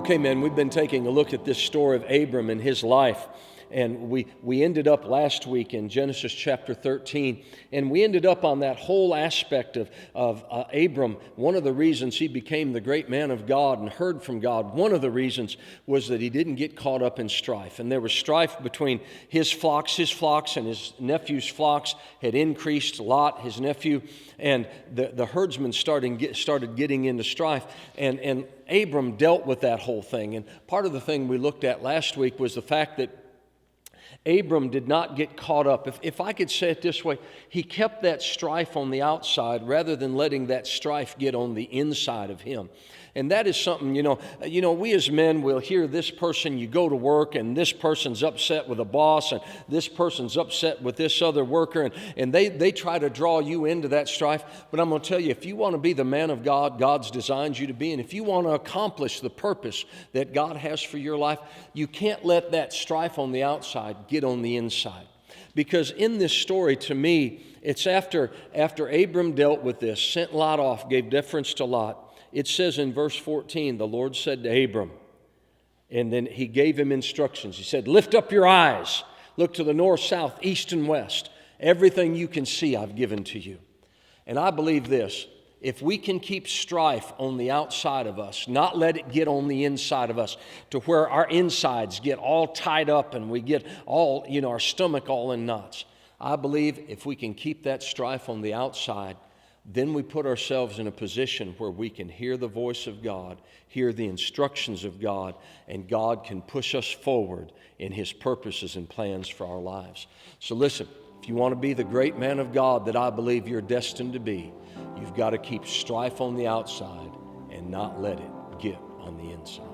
Okay, man, we've been taking a look at this story of Abram and his life. And we ended up last week in Genesis chapter 13. And we ended up on that whole aspect of Abram. One of the reasons he became the great man of God and heard from God, one of the reasons was that he didn't get caught up in strife. And there was strife between his flocks and his nephew's flocks had increased a lot, his nephew. And the herdsmen started getting into strife. And Abram dealt with that whole thing. And part of the thing we looked at last week was the fact that Abram did not get caught up. If I could say it this way, he kept that strife on the outside rather than letting that strife get on the inside of him. And that is something, we as men will hear this person, you go to work and this person's upset with a boss and this person's upset with this other worker and they try to draw you into that strife. But I'm going to tell you, if you want to be the man of God God's designed you to be, and if you want to accomplish the purpose that God has for your life, you can't let that strife on the outside get on the inside. Because in this story, to me, it's after Abram dealt with this, sent Lot off, gave deference to Lot. It says in verse 14, the Lord said to Abram, and then he gave him instructions. He said, lift up your eyes, look to the north, south, east, and west. Everything you can see I've given to you. And I believe this, if we can keep strife on the outside of us, not let it get on the inside of us to where our insides get all tied up and we get all, our stomach all in knots. I believe if we can keep that strife on the outside, then we put ourselves in a position where we can hear the voice of God, hear the instructions of God, and God can push us forward in His purposes and plans for our lives. So listen, if you want to be the great man of God that I believe you're destined to be, you've got to keep strife on the outside and not let it get on the inside.